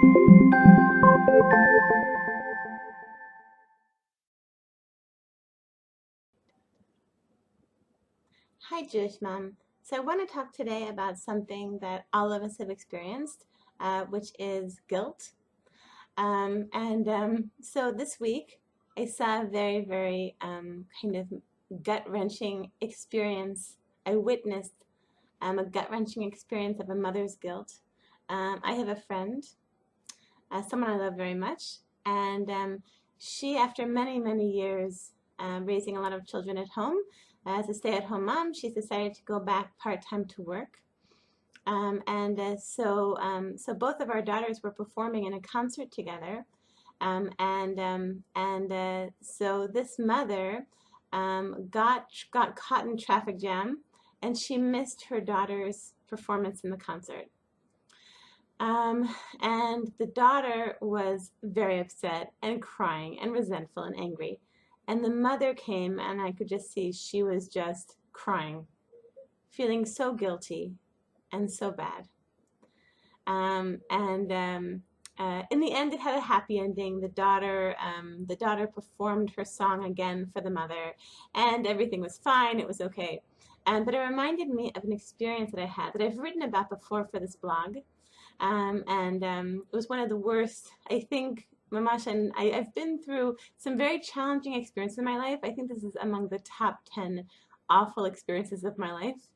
Hi, Jewish Mom. So I want to talk today about something that all of us have experienced, which is guilt. So this week, I saw a very, very kind of gut-wrenching experience. I witnessed a gut-wrenching experience of a mother's guilt. I have a friend, someone I love very much, and she, after many, many years raising a lot of children at home, as a stay-at-home mom, she's decided to go back part-time to work. So both of our daughters were performing in a concert together. So this mother got caught in traffic jam, and she missed her daughter's performance in the concert. And the daughter was very upset and crying and resentful and angry. And the mother came, and I could just see she was just crying, feeling so guilty and so bad. In the end, it had a happy ending. The daughter performed her song again for the mother, and everything was fine. It was okay. But it reminded me of an experience that I had that I've written about before for this blog. It was one of the worst, I think, Mamash, and I've been through some very challenging experiences in my life. I think this is among the top 10 awful experiences of my life.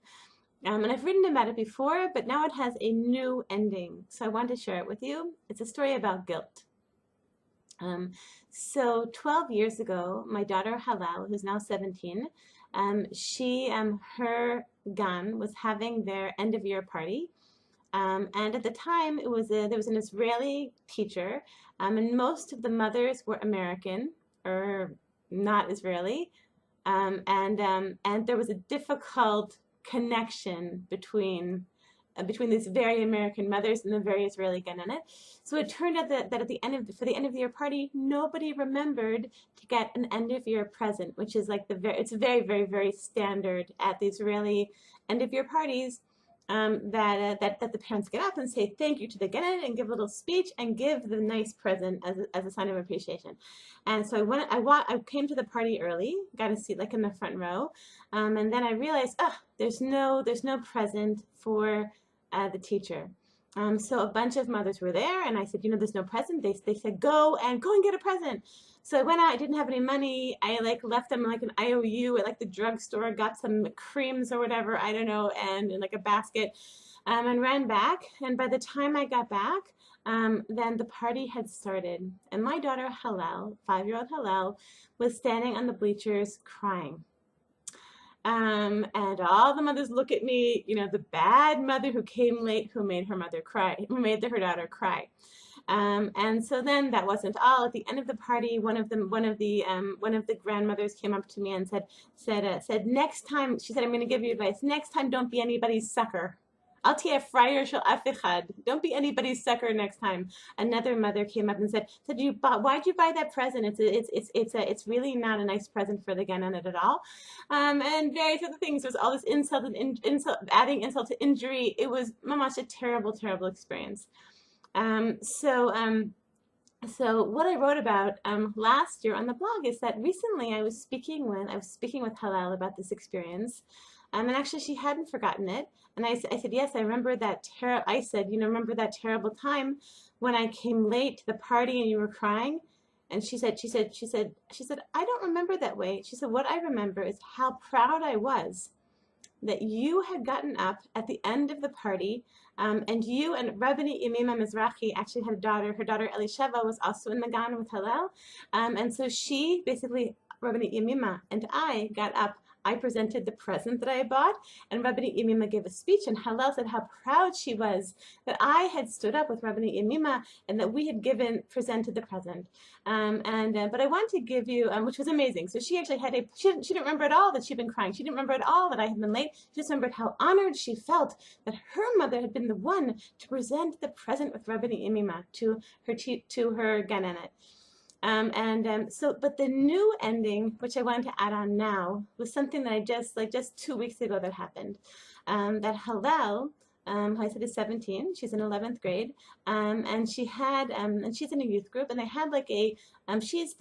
And I've written about it before, but now it has a new ending. So I want to share it with you. It's a story about guilt. So 12 years ago, my daughter Halal, who's now 17, her gan was having their end of year party. And at the time, there was an Israeli teacher, and most of the mothers were American or not Israeli, and there was a difficult connection between these very American mothers and the very Israeli Gananet. So it turned out that at the end for the end of the year party, nobody remembered to get an end of year present, which is like it's very, very, very standard at the Israeli end of year parties. That the parents get up and say thank you to the Gananet and give a little speech and give the nice present as a sign of appreciation. And so I came to the party early, got a seat like in the front row, and then I realized, there's no present for the teacher. So a bunch of mothers were there, and I said, there's no present. They said, go and get a present. So I went out. I didn't have any money. I left them like an IOU at the drugstore, got some creams or whatever, I don't know, and in a basket, and ran back. And by the time I got back, then the party had started, and my daughter Halal, 5-year-old Halal, was standing on the bleachers crying. And all the mothers look at me, the bad mother who came late, who made her daughter cry. And so then that wasn't all. At the end of the party, one of the grandmothers came up to me and said, next time, she said, I'm going to give you advice. Next time, don't be anybody's sucker. Al tia friar shel af echad. Don't be anybody's sucker next time. Another mother came up and said, why'd you buy that present? It's really not a nice present for the Gananet at all. And various other things. There's all this insult and adding insult to injury. It was mamash a terrible, terrible experience. So what I wrote about last year on the blog is that recently I was speaking with Halal about this experience, and actually she hadn't forgotten it. And I said, yes, I remember that remember that terrible time when I came late to the party and you were crying? And she said, I don't remember that way. She said, what I remember is how proud I was that you had gotten up at the end of the party, and you and Rabbini Yemima Mizrahi actually had a daughter. Her daughter Elisheva was also in the gan with Hillel, and so she basically, Rabbini Yemima and I got up. I presented the present that I had bought, and Rabbini Yemima gave a speech, and Hillel said how proud she was that I had stood up with Rabbini Yemima and that we had presented the present. But I want to give you, which was amazing. So she actually she didn't remember at all that she'd been crying. She didn't remember at all that I had been late. She just remembered how honored she felt that her mother had been the one to present the present with Rabbini Yemima to her Gananet. But the new ending, which I wanted to add on now, was something that I just 2 weeks ago that happened. That Hillel who I said is 17. She's in 11th grade, and she's in a youth group, and they had like she's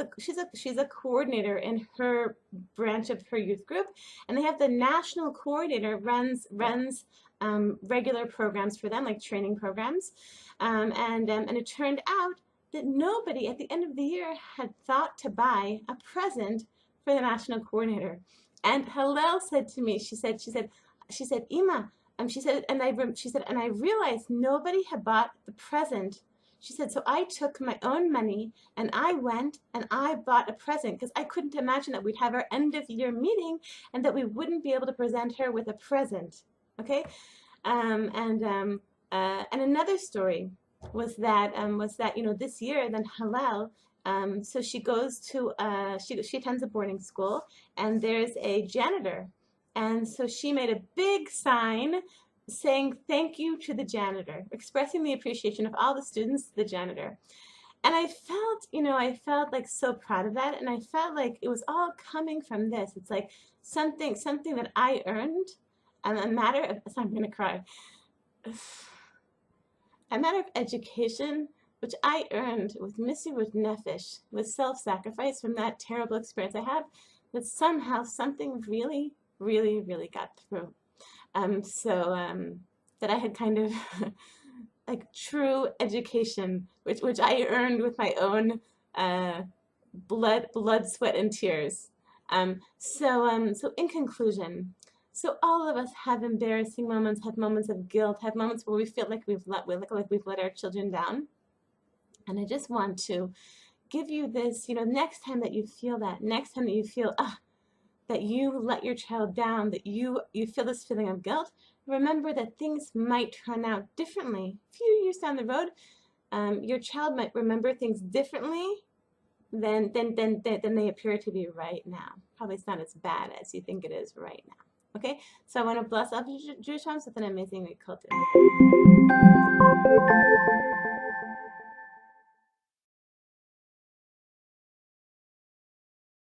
a coordinator in her branch of her youth group, and they have the national coordinator runs regular programs for them, like training programs, and it turned out that nobody at the end of the year had thought to buy a present for the national coordinator. And Hillel said to me, she said, Ima, she said, and I realized nobody had bought the present. She said, so I took my own money and I went and I bought a present because I couldn't imagine that we'd have our end of year meeting and that we wouldn't be able to present her with a present. Okay, and another story was that this year then Hillel. So she goes to she attends a boarding school, and there's a janitor, and so she made a big sign saying thank you to the janitor, expressing the appreciation of all the students to the janitor. And I felt like so proud of that, and I felt like it was all coming from this. It's like something that I earned, a matter of, sorry, I'm gonna cry, a matter of education, which I earned with Misirut Nefesh, with self-sacrifice from that terrible experience I had, that somehow something really, really, really got through. That I had kind of like true education, which I earned with my own blood, sweat, and tears. So in conclusion, so all of us have embarrassing moments, have moments of guilt, have moments where we feel like we've let our children down. And I just want to give you this, next time that you feel that, next time that you feel that you let your child down, that you feel this feeling of guilt, remember that things might turn out differently. A few years down the road, your child might remember things differently than they appear to be right now. Probably it's not as bad as you think it is right now. Okay, so I want to bless all Jewish moms with an amazing week.